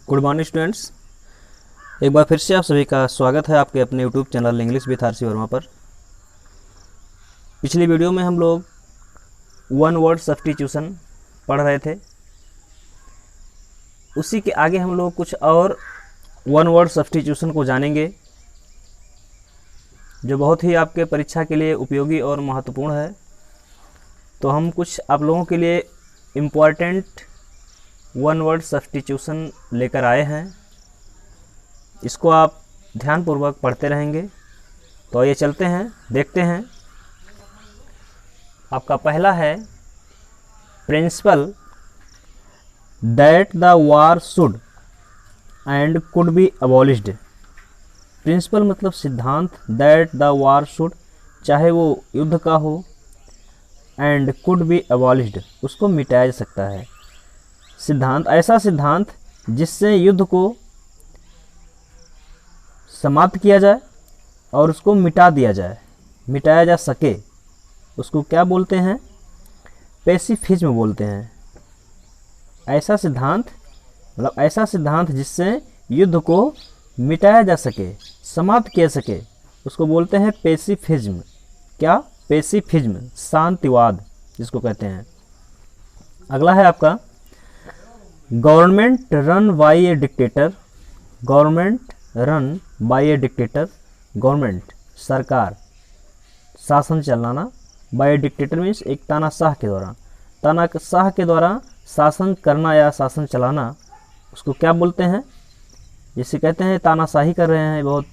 Good morning students. एक बार फिर से आप सभी का स्वागत है आपके अपने YouTube channel English with RC Verma पर। पिछली वीडियो में हम लोग वन वर्ड सब्स्टिट्यूशन पढ़ रहे थे। उसी के आगे हम लोग कुछ और वन वर्ड सब्स्टिट्यूशन को जानेंगे जो बहुत ही आपके परीक्षा के लिए उपयोगी और महत्वपूर्ण है। तो हम कुछ आप लोगों के लिए इम्पॉर्टेंट वन वर्ड सब्स्टिट्यूशन लेकर आए हैं। इसको आप ध्यानपूर्वक पढ़ते रहेंगे। तो ये चलते हैं, देखते हैं। आपका पहला है principle that the war should end could be abolished. Principle मतलब सिद्धांत, दैट द वार शुड चाहे वो युद्ध का हो, एंड कुड बी अबॉलिश्ड उसको मिटाया जा सकता है। सिद्धांत, ऐसा सिद्धांत जिससे युद्ध को समाप्त किया जाए और उसको मिटा दिया जाए, मिटाया जा सके, उसको क्या बोलते हैं? पेसिफिज्म बोलते हैं। ऐसा सिद्धांत मतलब ऐसा सिद्धांत जिससे युद्ध को मिटाया जा सके, समाप्त किया सके, उसको बोलते हैं पेसिफिज्म। क्या? पेसिफिज्म, शांतिवाद जिसको कहते हैं। अगला है आपका government run by A dictator. Government run by A dictator, government सरकार, शासन चलाना, बाय ए डिक्टेटर मीन्स एक तानाशाह के द्वारा, तानाशाह के द्वारा शासन करना या शासन चलाना, उसको क्या बोलते हैं? जिसे कहते हैं तानाशाही कर रहे हैं बहुत,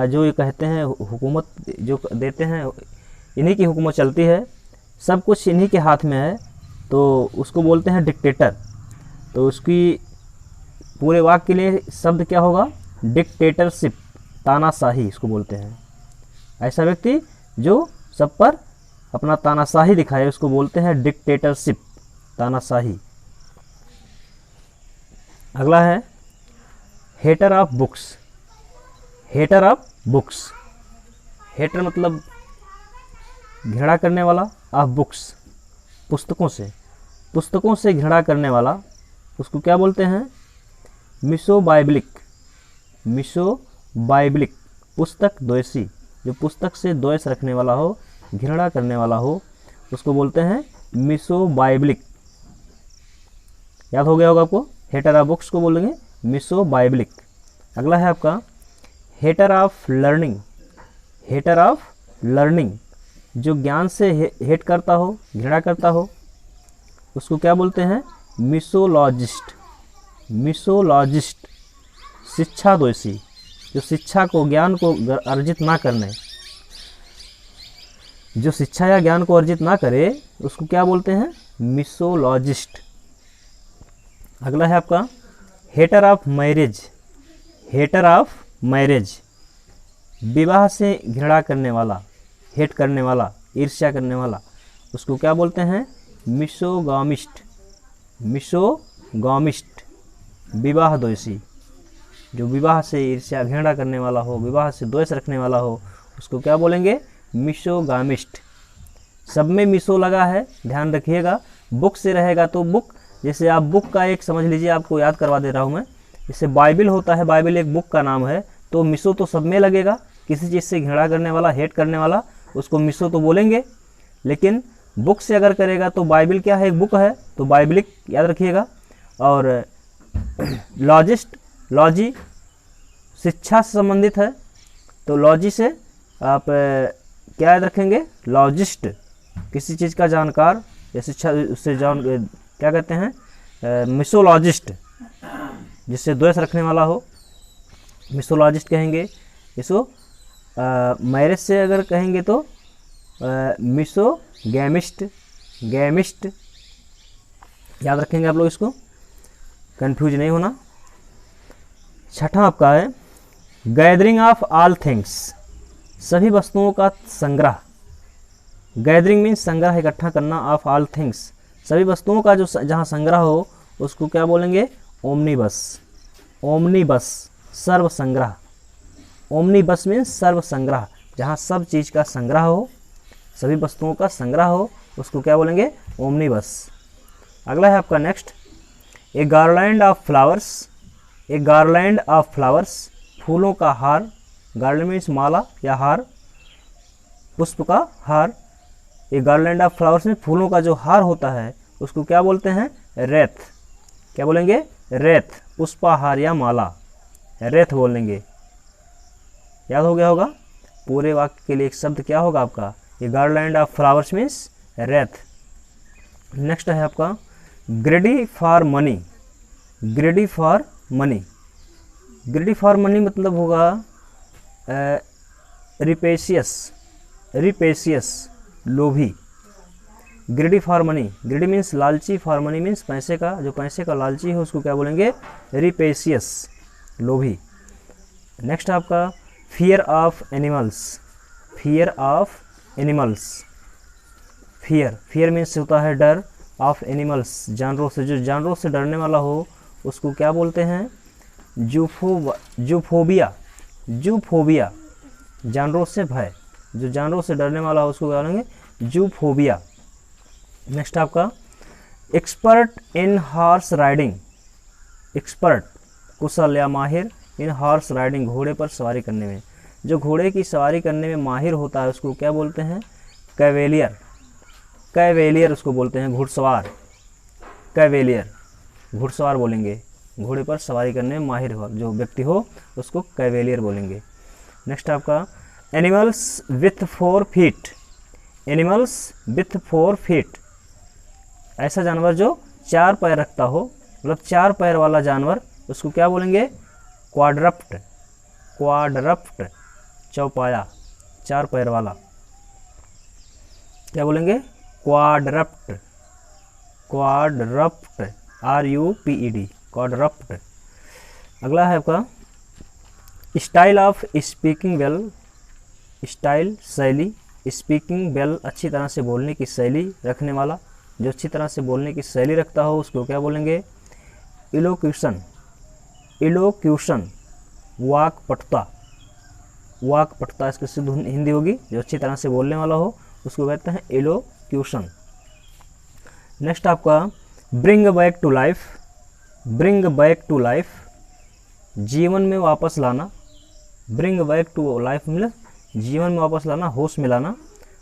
जो ये कहते हैं हुकूमत जो देते हैं, इन्हीं की हुकूमत चलती है, सब कुछ इन्हीं के हाथ में है, तो उसको बोलते हैं डिक्टेटर। तो उसकी पूरे वाक्य के लिए शब्द क्या होगा? डिक्टेटरशिप, तानाशाही इसको बोलते हैं। ऐसा व्यक्ति जो सब पर अपना तानाशाही दिखाए उसको बोलते हैं डिक्टेटरशिप, तानाशाही। अगला है hater of books. Hater of books, hater मतलब घृणा करने वाला, ऑफ बुक्स पुस्तकों से, पुस्तकों से घृणा करने वाला, उसको क्या बोलते हैं? मिसोबाइब्लिक, मिसोबाइब्लिक पुस्तक द्वेषी, जो पुस्तक से द्वेष रखने वाला हो, घृणा करने वाला हो, उसको बोलते हैं मिसोबाइब्लिक। याद हो गया होगा आपको? हेटर ऑफ बुक्स को बोलेंगे मिसोबाइब्लिक। अगला है आपका hater of learning. Hater of learning, जो ज्ञान से हेट करता हो, घृणा करता हो, उसको क्या बोलते हैं? मिसोलॉजिस्ट। मिसोलॉजिस्ट शिक्षा द्वेषी, जो शिक्षा को, ज्ञान को अर्जित ना करने, जो शिक्षा या ज्ञान को अर्जित ना करे, उसको क्या बोलते हैं? मिसोलॉजिस्ट। अगला है आपका hater of marriage. Hater of marriage, विवाह से घृणा करने वाला, हेट करने वाला, ईर्ष्या करने वाला, उसको क्या बोलते हैं? मिसोगामिस्ट। मिसोगामिस्ट विवाह द्वेषी, जो विवाह से ईर्ष्या घृणा करने वाला हो, विवाह से द्वेष रखने वाला हो, उसको क्या बोलेंगे? मिसोगामिस्ट। सब में मिसो लगा है, ध्यान रखिएगा। बुक से रहेगा तो बुक, जैसे आप बुक का एक समझ लीजिए, आपको याद करवा दे रहा हूँ मैं। जैसे बाइबिल होता है, बाइबिल एक बुक का नाम है, तो मिसो तो सब में लगेगा। किसी चीज़ से घृणा करने वाला, हेट करने वाला, उसको मिसो तो बोलेंगे। लेकिन बुक से अगर करेगा तो बाइबिल क्या है? एक बुक है, तो बाइबिलिक याद रखिएगा। और लॉजिस्ट, लॉजी शिक्षा से संबंधित है, तो लॉजी से आप क्या याद रखेंगे? लॉजिस्ट, किसी चीज़ का जानकार या शिक्षा उससे जान, क्या कहते हैं? मिसोलॉजिस्ट, जिससे द्वेष रखने वाला हो, मिसोलॉजिस्ट कहेंगे इसको। मैरिज से अगर कहेंगे तो मिसोगैमिस्ट, गैमिस्ट याद रखेंगे आप लोग, इसको कंफ्यूज नहीं होना। छठा आपका है गैदरिंग ऑफ ऑल थिंग्स। सभी वस्तुओं का संग्रह। गैदरिंग मीन्स संग्रह, इकट्ठा करना, ऑफ ऑल थिंग्स सभी वस्तुओं का जो जहाँ संग्रह हो, उसको क्या बोलेंगे? ओमनीबस। ओमनीबस सर्व संग्रह। ओमनीबस मीन्स सर्व संग्रह, जहाँ सब चीज़ का संग्रह हो, सभी वस्तुओं का संग्रह हो, उसको क्या बोलेंगे? ओमनीबस। अगला है आपका next, A garland of flowers. A garland of flowers, फूलों का हार, गार्लैंड मीन्स माला या हार, पुष्प का हार। ए गार्लैंड ऑफ फ्लावर्स में फूलों का जो हार होता है उसको क्या बोलते हैं? रेथ। क्या बोलेंगे? रेथ, पुष्पाहार या माला, रेथ बोलेंगे। याद हो गया होगा। पूरे वाक्य के लिए एक शब्द क्या होगा आपका? ये garland of flowers means Wraith. Next है आपका ग्रेडी for money. ग्रेडी for money, ग्रेडी for money मतलब होगा रिपेशियस, रिपेशियस, लोभी। ग्रेडी फॉर मनी, ग्रेडी मीन्स लालची, फॉर मनी मीन्स पैसे का, जो पैसे का लालची है उसको क्या बोलेंगे? रिपेशियस, लोभी। नेक्स्ट आपका fear of animals. Fear of animals, fear, fear means होता है डर, ऑफ एनिमल्स, जानवरों से, जो जानवरों से डरने वाला हो उसको क्या बोलते हैं? जूफोबिया, जूफोबिया, जानवरों से भय, जो जानवरों से डरने वाला हो उसको क्या बोलेंगे? जूफोबिया। नेक्स्ट आपका expert in horse riding. Expert, कुशल या माहिर, इन हॉर्स राइडिंग, घोड़े पर सवारी करने में। जो घोड़े की सवारी करने में माहिर होता है उसको क्या बोलते हैं? कैवेलियर। कैवेलियर उसको बोलते हैं, घुड़सवार। कैवेलियर, घुड़सवार बोलेंगे। घोड़े पर सवारी करने में माहिर हो जो व्यक्ति हो उसको कैवेलियर बोलेंगे। नेक्स्ट आपका animals with 4 feet. Animals with 4 feet, ऐसा जानवर जो 4 पैर रखता हो, मतलब 4 पैर वाला जानवर, उसको क्या बोलेंगे? क्वाड्रप्ट। क्वाड्रप्ट, चौपाया, 4 पैर वाला, क्या बोलेंगे? क्वाड्रप्ट। क्वाड्रप्ट, RUPED, क्वाड्रप्ट। अगला है आपका style of speaking well. Style, शैली, स्पीकिंग वेल, अच्छी तरह से बोलने की शैली रखने वाला, जो अच्छी तरह से बोलने की शैली रखता हो उसको क्या बोलेंगे? इलोक्यूशन। इलोक्यूशन, वाक्पटुता। वाक्पटुता इसकी शुद्ध हिंदी होगी, जो अच्छी तरह से बोलने वाला हो उसको कहते हैं इलोक्यूशन। नेक्स्ट आपका bring back to life. Bring back to life, जीवन में वापस लाना। ब्रिंग बैक टू लाइफ मतलब जीवन में वापस लाना, होश में लाना,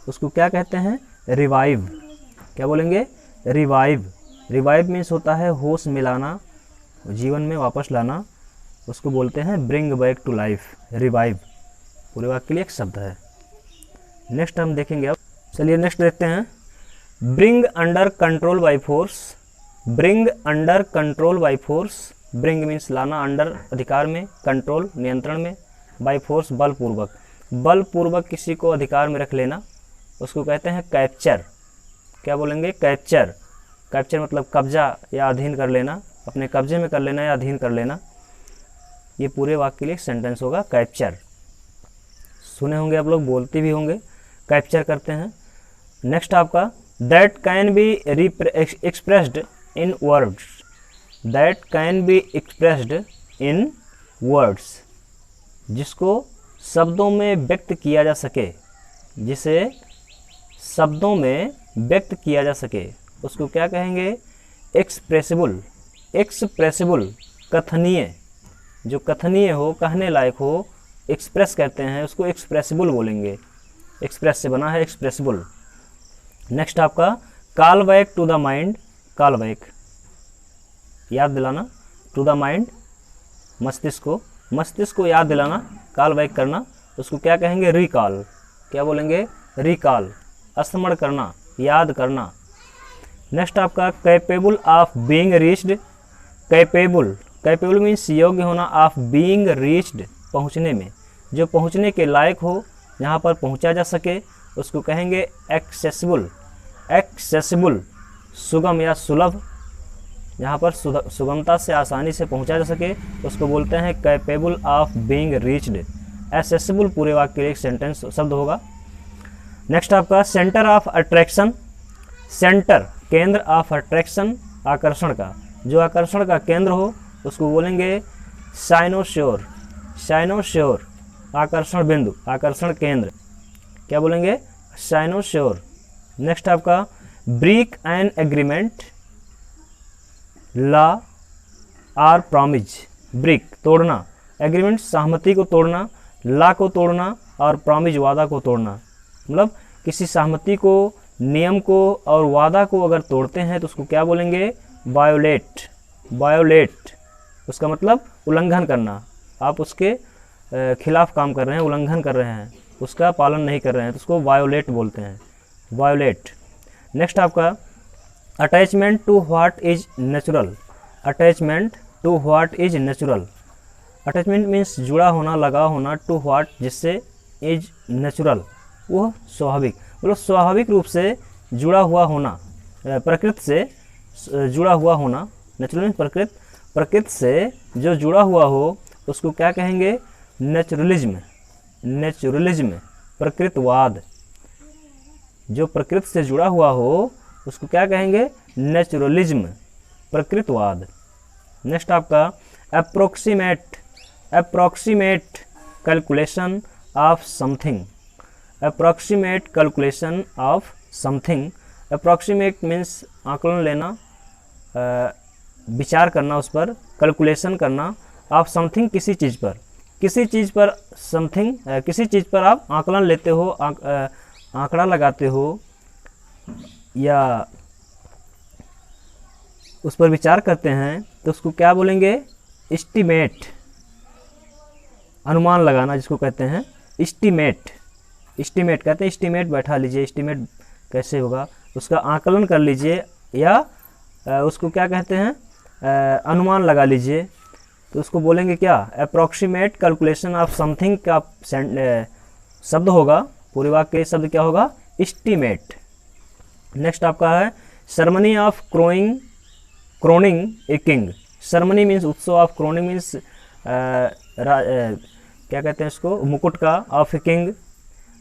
उसको क्या कहते हैं? रिवाइव। क्या बोलेंगे? रिवाइव। रिवाइव मीन्स होता है होश में लाना, जीवन में वापस लाना, उसको बोलते हैं bring back to life, revive. पूरे वाक्य के लिए एक शब्द है। नेक्स्ट हम देखेंगे अब। चलिए नेक्स्ट देखते हैं bring under control by force. Bring under control by force, bring means लाना, अंडर अधिकार में, कंट्रोल नियंत्रण में, बाय फोर्स बलपूर्वक। बलपूर्वक किसी को अधिकार में रख लेना उसको कहते हैं कैप्चर। क्या बोलेंगे? कैप्चर। कैप्चर मतलब कब्जा या अधीन कर लेना, अपने कब्जे में कर लेना या अधीन कर लेना। ये पूरे वाक्य के लिए सेंटेंस होगा कैप्चर। सुने होंगे आप लोग, बोलते भी होंगे, कैप्चर करते हैं। नेक्स्ट आपका that can be expressed in words. That can be expressed in words, जिसको शब्दों में व्यक्त किया जा सके, जिसे शब्दों में व्यक्त किया जा सके उसको क्या कहेंगे? एक्सप्रेसिबल। एक्सप्रेसिबल, कथनीय, जो कथनीय हो, कहने लायक हो, एक्सप्रेस कहते हैं उसको एक्सप्रेसिबल बोलेंगे। एक्सप्रेस से बना है एक्सप्रेसिबल। नेक्स्ट आपका call back to the mind. Call back, याद दिलाना, टू द माइंड, मस्तिष्क को, मस्तिष्क को याद दिलाना, कॉल बैक करना, उसको क्या कहेंगे? रिकॉल। क्या बोलेंगे? रिकॉल, स्मरण करना, याद करना। नेक्स्ट आपका capable of being reached. Capable, capable means योग्य होना, ऑफ बीइंग रीच्ड, पहुंचने में, जो पहुंचने के लायक हो, जहां पर पहुंचा जा सके उसको कहेंगे एक्सेसिबल। एक्सेसिबल, सुगम या सुलभ, जहाँ पर सुगमता से आसानी से पहुंचा जा सके उसको बोलते हैं capable of being reached. Accessible पूरे वाक्य के लिए एक सेंटेंस शब्द होगा। नेक्स्ट आपका सेंटर ऑफ अट्रैक्शन। सेंटर, केंद्र, ऑफ अट्रैक्शन, आकर्षण का, जो आकर्षण का केंद्र हो उसको बोलेंगे साइनोश्योर। साइनोश्योर, आकर्षण बिंदु, आकर्षण केंद्र, क्या बोलेंगे? साइनोश्योर। नेक्स्ट आपका ब्रेक एन एग्रीमेंट, लॉ और प्रॉमिज। ब्रेक तोड़ना, एग्रीमेंट सहमति को तोड़ना, लॉ को तोड़ना और प्रॉमिस वादा को तोड़ना। मतलब किसी सहमति को, नियम को और वादा को अगर तोड़ते हैं तो उसको क्या बोलेंगे? वायोलेट। वायोलेट उसका मतलब उल्लंघन करना, आप उसके खिलाफ काम कर रहे हैं, उल्लंघन कर रहे हैं, उसका पालन नहीं कर रहे हैं तो उसको वायोलेट बोलते हैं, वायोलेट। नेक्स्ट आपका attachment to what is natural. Attachment to what is natural. Attachment means जुड़ा होना, लगा होना, टू व्हाट जिससे, इज नेचुरल वो स्वाभाविक, मतलब स्वाभाविक रूप से जुड़ा हुआ होना, प्रकृति से जुड़ा हुआ होना। नेचुरल मीन्स प्रकृति, प्रकृति से जो जुड़ा हुआ हो उसको क्या कहेंगे? नेचुरलिज्म। नेचुरलिज्म प्रकृतिवाद। जो प्रकृति से जुड़ा हुआ हो उसको क्या कहेंगे? नेचुरलिज्म प्रकृतिवाद। नेक्स्ट आपका approximate. Approximate calculation of something. Approximate calculation of something. Approximate means आकलन लेना, विचार करना उस पर, कैलकुलेशन करना, ऑफ समथिंग किसी चीज़ पर, किसी चीज़ पर समथिंग, किसी चीज़ पर आप आकलन लेते हो, आंकड़ा लगाते हो या उस पर विचार करते हैं तो उसको क्या बोलेंगे? एस्टीमेट। अनुमान लगाना जिसको कहते हैं एस्टीमेट। एस्टीमेट कहते हैं, एस्टीमेट बैठा लीजिए, एस्टीमेट कैसे होगा, उसका आकलन कर लीजिए या उसको क्या कहते हैं? अनुमान लगा लीजिए, तो उसको बोलेंगे क्या? अप्रॉक्सीमेट कैलकुलेशन ऑफ समथिंग का शब्द होगा, पूरे वाक्य शब्द क्या होगा? एस्टीमेट। नेक्स्ट आपका है ceremony of क्रोनिंग a king. Ceremony means उत्सव, ऑफ क्रोनिंग मीन्स क्या कहते हैं इसको? मुकुट का, ऑफ ए किंग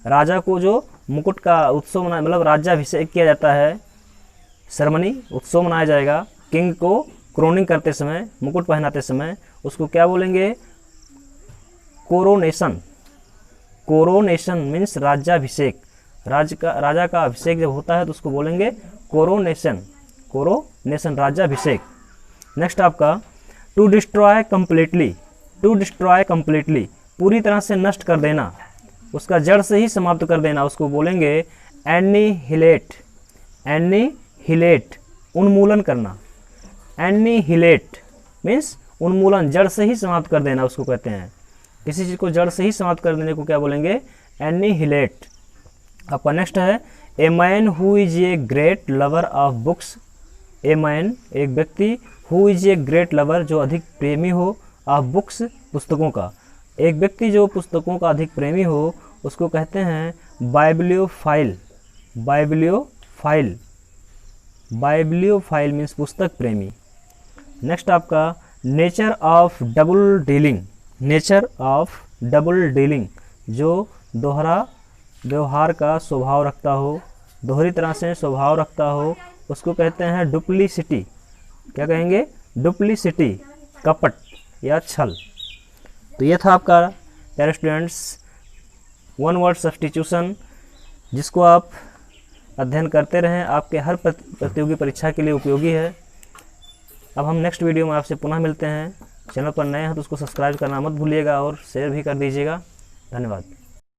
राजा को जो मुकुट का उत्सव मना, मतलब राज्याभिषेक किया जाता है, सेरेमनी उत्सव मनाया जाएगा। किंग को क्रोनिंग करते समय, मुकुट पहनाते समय उसको क्या बोलेंगे? कोरोनेशन। कोरोनेशन मीन्स राज्याभिषेक, राजा का अभिषेक जब होता है तो उसको बोलेंगे कोरोनेशन। कोरोनेशन राज्याभिषेक। नेक्स्ट आपका to destroy completely. To destroy completely पूरी तरह से नष्ट कर देना, उसका जड़ से ही समाप्त कर देना, उसको बोलेंगे एनिहिलेट। एनिहिलेट उन्मूलन करना। एनिहिलेट मीन्स उन्मूलन, जड़ से ही समाप्त कर देना उसको कहते हैं। किसी चीज़ को जड़ से ही समाप्त कर देने को क्या बोलेंगे? एनिहिलेट। आपका नेक्स्ट है a man who is a great lover of books. A man एक व्यक्ति, who is a great lover जो अधिक प्रेमी हो, ऑफ बुक्स पुस्तकों का। एक व्यक्ति जो पुस्तकों का अधिक प्रेमी हो उसको कहते हैं बाइब्लियोफाइल। बाइब्लियोफाइल। बाइब्लियोफाइल मीन्स पुस्तक प्रेमी। नेक्स्ट आपका nature of double dealing. Nature of double dealing जो दोहरा व्यवहार का स्वभाव रखता हो, दोहरी तरह से स्वभाव रखता हो, उसको कहते हैं डुप्लीसिटी। क्या कहेंगे? डुप्लीसिटी, कपट या छल। तो ये था आपका प्यारे स्टूडेंट्स वन वर्ड सब्स्टिट्यूशन, जिसको आप अध्ययन करते रहें, आपके हर प्रतियोगी परीक्षा के लिए उपयोगी है। अब हम नेक्स्ट वीडियो में आपसे पुनः मिलते हैं। चैनल पर नए हैं तो उसको सब्सक्राइब करना मत भूलिएगा और शेयर भी कर दीजिएगा। धन्यवाद।